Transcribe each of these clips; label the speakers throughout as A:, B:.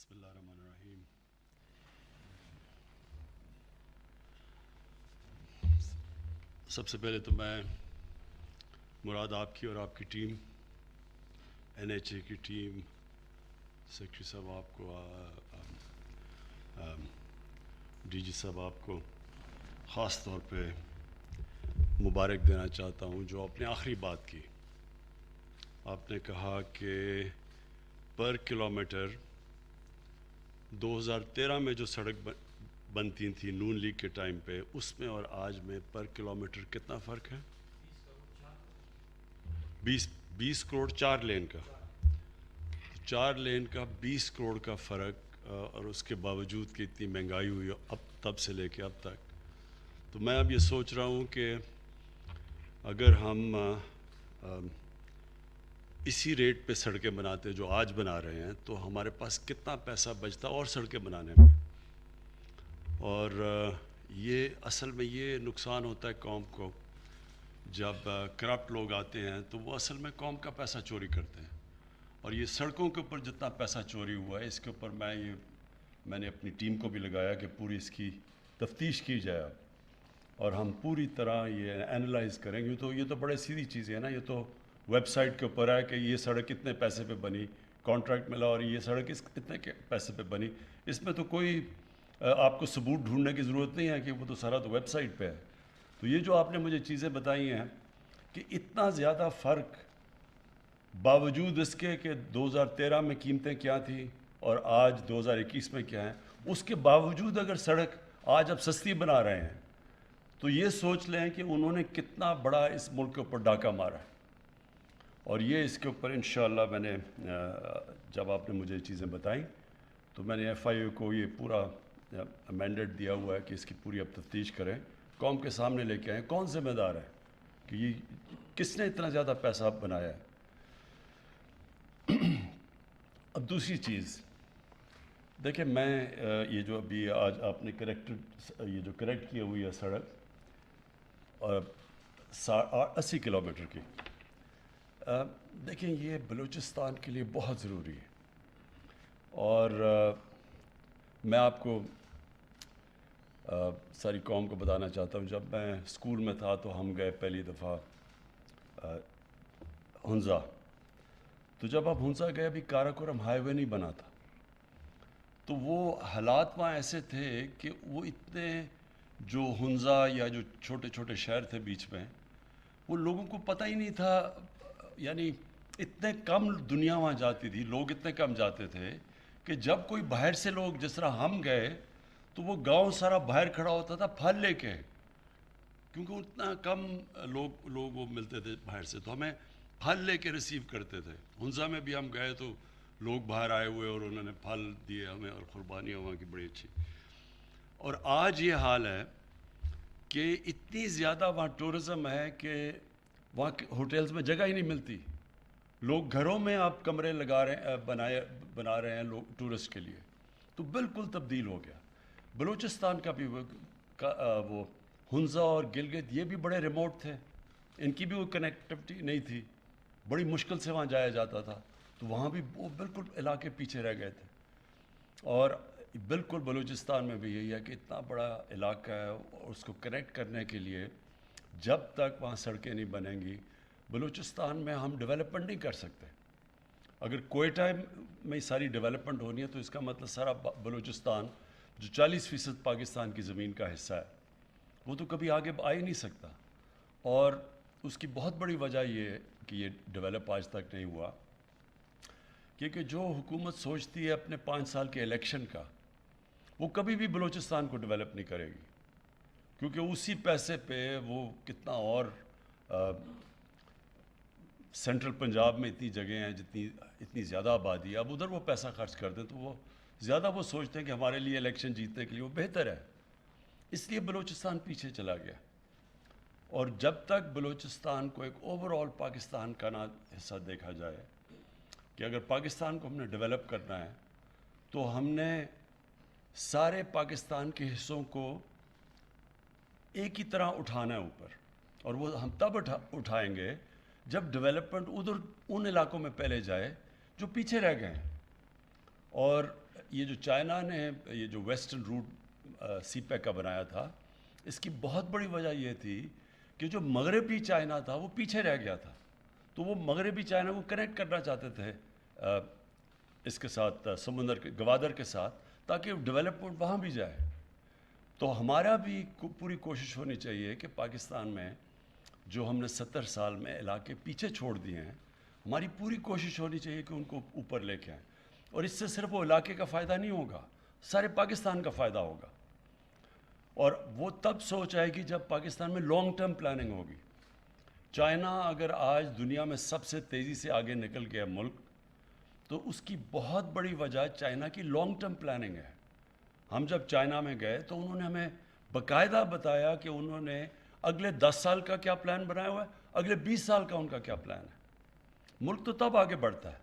A: بسم اللہ الرحمن الرحیم۔ سب سے پہلے تو میں مراد آپ کی اور آپ کی ٹیم NHA کی ٹیم سیکرٹری صاحب آپ کو DG صاحب آپ کو خاص طور پہ مبارک دینا چاہتا ہوں جو آپ نے آخری بات کی۔ آپ نے کہا کہ پر کلومیٹر 2013 میں جو سڑک بنتی تھی نون لیگ کے ٹائم پہ اس میں اور آج میں پر کلومیٹر کتنا فرق ہے؟ 20 کروڑ 4 لین کا 20 کروڑ کا فرق، اور اس کے باوجود کہ اتنی مہنگائی ہوئی اب تب سے لے کے اب تک، تو میں اب یہ سوچ رہا ہوں کہ اگر ہم اسی ریٹ پہ سڑکیں بناتے جو آج بنا رہے ہیں تو ہمارے پاس کتنا پیسہ بچتا اور سڑکیں بنانے میں۔ اور یہ اصل میں یہ نقصان ہوتا ہے قوم کو، جب کرپٹ لوگ آتے ہیں تو وہ اصل میں قوم کا پیسہ چوری کرتے ہیں۔ اور یہ سڑکوں کے اوپر جتنا پیسہ چوری ہوا ہے اس کے اوپر میں نے اپنی ٹیم کو بھی لگایا کہ پوری اس کی تفتیش کی جائے اور ہم پوری طرح یہ اینالائز کریں گے۔ تو یہ تو بڑے سیدھی چیزیں ہیں نا، یہ تو ویب سائٹ کے اوپر ہے کہ یہ سڑک کتنے پیسے پہ بنی، کانٹریکٹ ملا اور یہ سڑک اتنے پیسے پہ بنی۔ اس میں تو کوئی آپ کو ثبوت ڈھونڈنے کی ضرورت نہیں ہے کہ وہ تو سارا تو ویب سائٹ پہ ہے۔ تو یہ جو آپ نے مجھے چیزیں بتائی ہیں کہ اتنا زیادہ فرق باوجود اس کے کہ 2013 میں قیمتیں کیا تھیں اور آج 2021 میں کیا ہیں، اس کے باوجود اگر سڑک آج اب سستی بنا رہے ہیں تو یہ سوچ لیں کہ انہوں نے کتنا بڑا اس ملک کے اوپر ڈاکہ مارا ہے۔ اور یہ اس کے اوپر انشاءاللہ میں نے جب آپ نے مجھے چیزیں بتائیں تو میں نے FIA کو یہ پورا مینڈیٹ دیا ہوا ہے کہ اس کی پوری اب تفتیش کریں، قوم کے سامنے لے کے آئیں کون ذمہ دار ہے کہ یہ کس نے اتنا زیادہ پیسہ بنایا ہے۔ اب دوسری چیز دیکھیں، میں یہ جو ابھی آج آپ نے یہ جو کریکٹ کی ہوئی ہے سڑک 80 کلومیٹر کی، دیکھیں یہ بلوچستان کے لیے بہت ضروری ہے۔ اور میں آپ کو ساری قوم کو بتانا چاہتا ہوں، جب میں اسکول میں تھا تو ہم گئے پہلی دفعہ ہنزا، تو جب آپ ہنزا گئے ابھی کاراکورم ہائی وے نہیں بنا تھا، تو وہ حالات وہاں ایسے تھے کہ وہ اتنے جو ہنزا یا جو چھوٹے چھوٹے شہر تھے بیچ میں، وہ لوگوں کو پتہ ہی نہیں تھا، یعنی اتنے کم دنیا وہاں جاتی تھی، لوگ اتنے کم جاتے تھے کہ جب کوئی باہر سے لوگ جس طرح ہم گئے تو وہ گاؤں سارا باہر کھڑا ہوتا تھا پھل لے کے، کیونکہ اتنا کم لوگ وہ ملتے تھے باہر سے، تو ہمیں پھل لے کے ریسیو کرتے تھے۔ ہنزا میں بھی ہم گئے تو لوگ باہر آئے ہوئے اور انہوں نے پھل دیے ہمیں اور قربانیاں وہاں کی بڑی اچھی۔ اور آج یہ حال ہے کہ اتنی زیادہ وہاں ٹورزم ہے کہ وہاں ہوٹلز میں جگہ ہی نہیں ملتی، لوگ گھروں میں آپ کمرے بنا رہے ہیں لوگ ٹورسٹ کے لیے، تو بالکل تبدیل ہو گیا۔ بلوچستان کا بھی وہ ہنزا اور گلگت یہ بھی بڑے ریموٹ تھے، ان کی بھی وہ کنیکٹیوٹی نہیں تھی، بڑی مشکل سے وہاں جایا جاتا تھا، تو وہاں بھی وہ بالکل علاقے پیچھے رہ گئے تھے۔ اور بالکل بلوچستان میں بھی یہی ہے کہ اتنا بڑا علاقہ ہے اور اس کو کنیکٹ کرنے کے لیے جب تک وہاں سڑکیں نہیں بنیں گی بلوچستان میں ہم ڈیولپمنٹ نہیں کر سکتے۔ اگر کوئٹہ میں ساری ڈیولپمنٹ ہونی ہے تو اس کا مطلب سارا بلوچستان جو 40% پاکستان کی زمین کا حصہ ہے وہ تو کبھی آگے آ ہی نہیں سکتا۔ اور اس کی بہت بڑی وجہ یہ ہے کہ یہ ڈیولپ آج تک نہیں ہوا کیونکہ جو حکومت سوچتی ہے اپنے 5 سال کے الیکشن کا، وہ کبھی بھی بلوچستان کو ڈیولپ نہیں کرے گی، کیونکہ اسی پیسے پہ وہ کتنا اور سینٹرل پنجاب میں اتنی جگہیں ہیں اتنی زیادہ آبادی ہے، اب ادھر وہ پیسہ خرچ کر دیں تو وہ زیادہ وہ سوچتے ہیں کہ ہمارے لیے الیکشن جیتنے کے لیے وہ بہتر ہے، اس لیے بلوچستان پیچھے چلا گیا۔ اور جب تک بلوچستان کو ایک اوور آل پاکستان کا نہ حصہ دیکھا جائے کہ اگر پاکستان کو ہم نے ڈیولپ کرنا ہے تو ہم نے سارے پاکستان کے حصوں کو ایک ہی طرح اٹھانا ہے اوپر، اور وہ ہم تب اٹھائیں گے جب ڈیولپمنٹ ادھر ان علاقوں میں پہلے جائے جو پیچھے رہ گئے ہیں۔ اور یہ جو چائنا نے یہ جو ویسٹرن روٹ سی پیک کا بنایا تھا، اس کی بہت بڑی وجہ یہ تھی کہ جو مغربی چائنا تھا وہ پیچھے رہ گیا تھا، تو وہ مغربی چائنا کو کنیکٹ کرنا چاہتے تھے اس کے ساتھ، سمندر کے گوادر کے ساتھ، تاکہ ڈیولپمنٹ وہاں بھی جائے۔ تو ہمارا بھی پوری کوشش ہونی چاہیے کہ پاکستان میں جو ہم نے 70 سال میں علاقے پیچھے چھوڑ دیے ہیں، ہماری پوری کوشش ہونی چاہیے کہ ان کو اوپر لے کے آئیں، اور اس سے صرف وہ علاقے کا فائدہ نہیں ہوگا، سارے پاکستان کا فائدہ ہوگا، اور وہ تب سوچ آئے گی جب پاکستان میں لانگ ٹرم پلاننگ ہوگی۔ چائنا اگر آج دنیا میں سب سے تیزی سے آگے نکل گیا ملک، تو اس کی بہت بڑی وجہ چائنا کی لانگ ٹرم پلاننگ ہے۔ ہم جب چائنا میں گئے تو انہوں نے ہمیں باقاعدہ بتایا کہ انہوں نے اگلے 10 سال کا کیا پلان بنایا ہوا ہے، اگلے 20 سال کا ان کا کیا پلان ہے۔ ملک تو تب آگے بڑھتا ہے،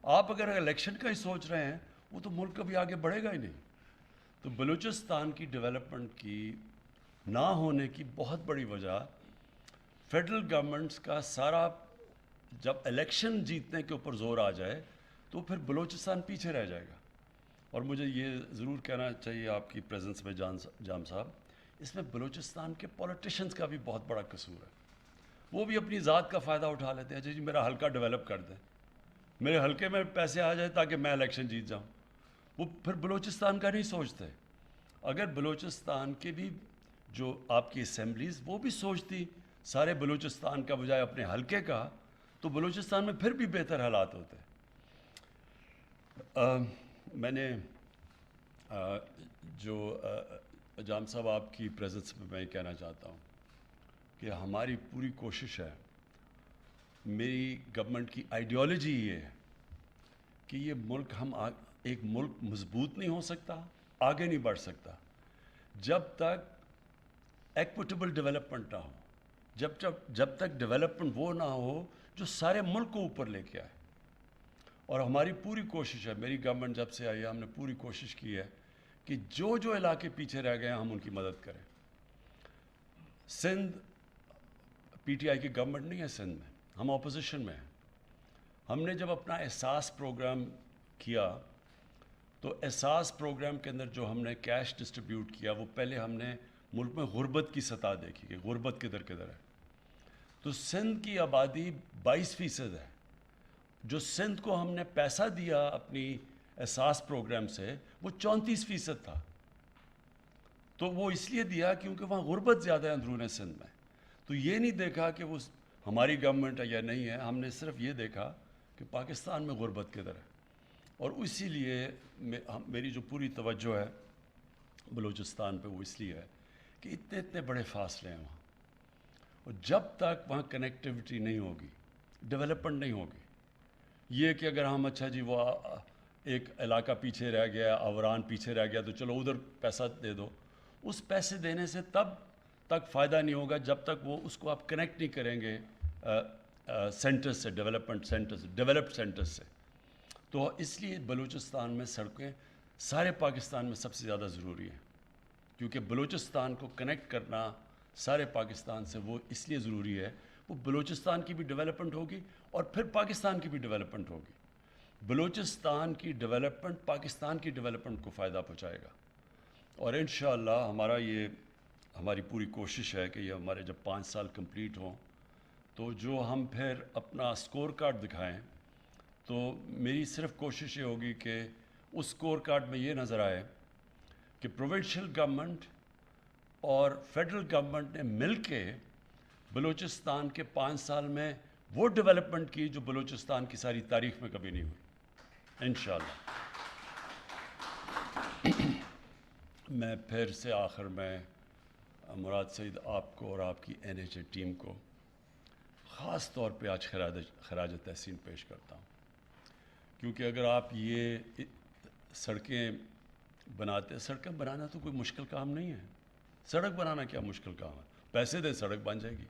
A: آپ اگر الیکشن کا ہی سوچ رہے ہیں وہ تو ملک کبھی آگے بڑھے گا ہی نہیں۔ تو بلوچستان کی ڈیولپمنٹ کی نہ ہونے کی بہت بڑی وجہ فیڈرل گورنمنٹس کا سارا، جب الیکشن جیتنے کے اوپر زور آ جائے تو پھر بلوچستان پیچھے رہ جائے گا۔ اور مجھے یہ ضرور کہنا چاہیے آپ کی پریزنس میں جام صاحب، اس میں بلوچستان کے پولیٹیشنز کا بھی بہت بڑا قصور ہے۔ وہ بھی اپنی ذات کا فائدہ اٹھا لیتے ہیں، جی میرا حلقہ ڈیولپ کر دیں، میرے حلقے میں پیسے آ جائیں تاکہ میں الیکشن جیت جاؤں۔ وہ پھر بلوچستان کا نہیں سوچتے۔ اگر بلوچستان کے بھی جو آپ کی اسمبلیز وہ بھی سوچتی سارے بلوچستان کا بجائے اپنے حلقے کا، تو بلوچستان میں پھر بھی بہتر حالات ہوتے۔ میں نے جو جام صاحب آپ کی پریزنس میں یہ کہنا چاہتا ہوں کہ ہماری پوری کوشش ہے، میری گورنمنٹ کی آئیڈیالوجی یہ ہے کہ یہ ملک ایک ملک مضبوط نہیں ہو سکتا، آگے نہیں بڑھ سکتا جب تک ایکویٹیبل ڈیولپمنٹ نہ ہو، جب تک ڈیولپمنٹ وہ نہ ہو جو سارے ملک کو اوپر لے کے آئے۔ اور ہماری پوری کوشش ہے، میری گورنمنٹ جب سے آئی ہے ہم نے پوری کوشش کی ہے کہ جو علاقے پیچھے رہ گئے ہیں ہم ان کی مدد کریں۔ سندھ پی ٹی آئی کی گورنمنٹ نہیں ہے، سندھ میں ہم اپوزیشن میں ہیں۔ ہم نے جب اپنا احساس پروگرام کیا تو احساس پروگرام کے اندر جو ہم نے کیش ڈسٹریبیوٹ کیا، وہ پہلے ہم نے ملک میں غربت کی سطح دیکھی کہ غربت کدھر کدھر ہے۔ تو سندھ کی آبادی 22% ہے۔ جو سندھ کو ہم نے پیسہ دیا اپنی احساس پروگرام سے، وہ 34% تھا۔ تو وہ اس لیے دیا کیونکہ وہاں غربت زیادہ ہے اندرون سندھ میں۔ تو یہ نہیں دیکھا کہ وہ ہماری گورنمنٹ ہے یا نہیں ہے، ہم نے صرف یہ دیکھا کہ پاکستان میں غربت کدھر ہے۔ اور اسی لیے میری جو پوری توجہ ہے بلوچستان پہ وہ اس لیے ہے کہ اتنے بڑے فاصلے ہیں وہاں، اور جب تک وہاں کنیکٹیوٹی نہیں ہوگی، ڈیولپمنٹ نہیں ہوگی۔ یہ کہ اگر ہم اچھا جی وہ ایک علاقہ پیچھے رہ گیا، اوران پیچھے رہ گیا، تو چلو ادھر پیسہ دے دو، اس پیسے دینے سے تب تک فائدہ نہیں ہوگا جب تک وہ اس کو آپ کنیکٹ نہیں کریں گے سینٹرز سے، ڈیولپمنٹ سینٹرز، ڈیولپڈ سینٹرز سے۔ تو اس لیے بلوچستان میں سڑکیں سارے پاکستان میں سب سے زیادہ ضروری ہیں، کیونکہ بلوچستان کو کنیکٹ کرنا سارے پاکستان سے وہ اس لیے ضروری ہے، وہ بلوچستان کی بھی ڈیولپمنٹ ہوگی اور پھر پاکستان کی بھی ڈیولپمنٹ ہوگی۔ بلوچستان کی ڈیولپمنٹ پاکستان کی ڈیولپمنٹ کو فائدہ پہنچائے گا، اور انشاءاللہ ہماری پوری کوشش ہے کہ یہ ہمارے جب 5 سال کمپلیٹ ہوں تو جو ہم پھر اپنا اسکور کارڈ دکھائیں، تو میری صرف کوشش یہ ہوگی کہ اس اسکور کارڈ میں یہ نظر آئے کہ پروونشل گورنمنٹ اور فیڈرل گورنمنٹ نے مل کے بلوچستان کے 5 سال میں وہ ڈیولپمنٹ کی جو بلوچستان کی ساری تاریخ میں کبھی نہیں ہوئی انشاءاللہ۔ میں پھر سے آخر میں مراد سعید آپ کو اور آپ کی NHA ٹیم کو خاص طور پہ آج خراج تحسین پیش کرتا ہوں، کیونکہ اگر آپ یہ سڑکیں بنانا تو کوئی مشکل کام نہیں ہے۔ سڑک بنانا کیا مشکل کام ہے، پیسے دے سڑک بن جائے گی،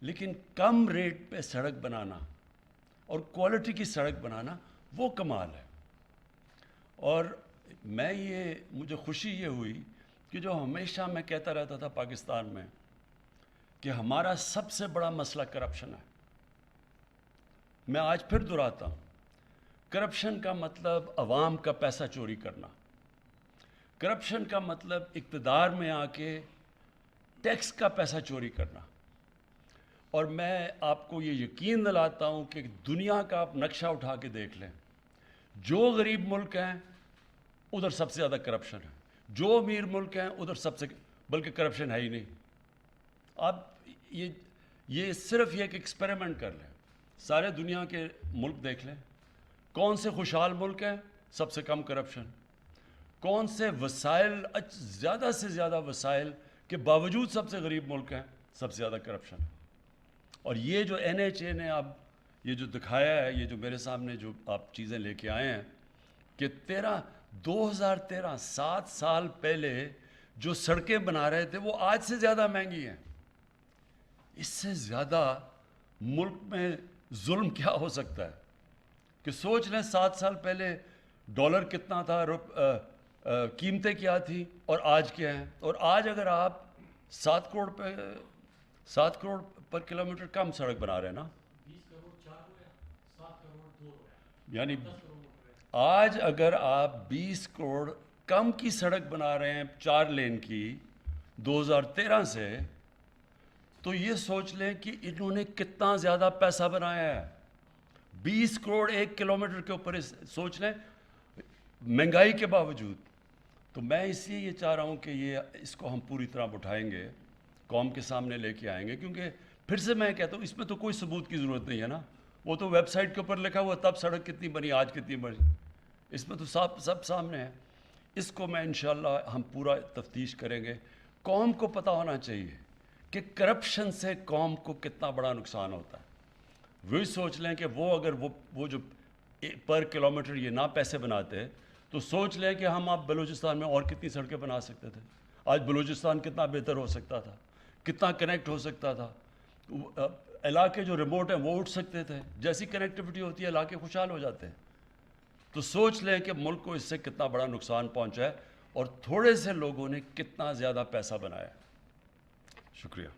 A: لیکن کم ریٹ پہ سڑک بنانا اور کوالٹی کی سڑک بنانا وہ کمال ہے۔ اور مجھے خوشی یہ ہوئی کہ جو ہمیشہ میں کہتا رہتا تھا پاکستان میں کہ ہمارا سب سے بڑا مسئلہ کرپشن ہے، میں آج پھر دہراتا ہوں، کرپشن کا مطلب عوام کا پیسہ چوری کرنا، کرپشن کا مطلب اقتدار میں آ کے ٹیکس کا پیسہ چوری کرنا. اور میں آپ کو یہ یقین دلاتا ہوں کہ دنیا کا آپ نقشہ اٹھا کے دیکھ لیں, جو غریب ملک ہیں ادھر سب سے زیادہ کرپشن ہے, جو امیر ملک ہیں ادھر سب سے, بلکہ کرپشن ہے ہی نہیں. آپ یہ صرف یہ کہ ایکسپیریمنٹ کر لیں, سارے دنیا کے ملک دیکھ لیں, کون سے خوشحال ملک ہیں سب سے کم کرپشن, کون سے وسائل زیادہ سے زیادہ وسائل کے باوجود سب سے غریب ملک ہیں سب سے زیادہ کرپشن. اور یہ جو NHA نے اب یہ جو دکھایا ہے, یہ جو میرے سامنے جو آپ چیزیں لے کے آئے ہیں کہ 2013 7 سال پہلے جو سڑکیں بنا رہے تھے وہ آج سے زیادہ مہنگی ہیں. اس سے زیادہ ملک میں ظلم کیا ہو سکتا ہے کہ سوچ لیں 7 سال پہلے ڈالر کتنا تھا, قیمتیں کیا تھی اور آج کیا ہیں. اور آج اگر آپ 7 کروڑ پر کلومیٹر کم سڑک بنا رہے ہیں نا,
B: 20 کروڑ 4 ہو گیا, 7 کروڑ 2 ہو گیا,
A: یعنی
B: 10 کروڑ ہو گیا.
A: آج اگر آپ 20 کروڑ کم کی سڑک بنا رہے ہیں 4 لین کی 2013 سے, تو یہ سوچ لیں کہ انہوں نے کتنا زیادہ پیسہ بنایا ہے. 20 کروڑ 1 کلومیٹر کے اوپر سوچ لیں مہنگائی کے باوجود. تو میں اس لیے یہ چاہ رہا ہوں کہ اس کو ہم پوری طرح اٹھائیں گے, قوم کے سامنے لے کے آئیں گے, کیونکہ پھر سے میں کہتا ہوں اس میں تو کوئی ثبوت کی ضرورت نہیں ہے نا, وہ تو ویب سائٹ کے اوپر لکھا ہوا تب سڑک کتنی بنی آج کتنی بنی, اس میں تو سب سامنے ہے. اس کو میں انشاءاللہ ہم پورا تفتیش کریں گے. قوم کو پتہ ہونا چاہیے کہ کرپشن سے قوم کو کتنا بڑا نقصان ہوتا ہے. وہی سوچ لیں کہ وہ اگر وہ جو پر کلومیٹر یہ نہ پیسے بناتے تو سوچ لیں کہ ہم آپ بلوچستان میں اور کتنی سڑکیں بنا سکتے تھے. آج بلوچستان کتنا بہتر ہو سکتا تھا, کتنا کنیکٹ ہو سکتا تھا. علاقے جو ریموٹ ہیں وہ اٹھ سکتے تھے. جیسی کنیکٹیوٹی ہوتی ہے علاقے خوشحال ہو جاتے ہیں. تو سوچ لیں کہ ملک کو اس سے کتنا بڑا نقصان پہنچا ہے اور تھوڑے سے لوگوں نے کتنا زیادہ پیسہ بنایا. شکریہ.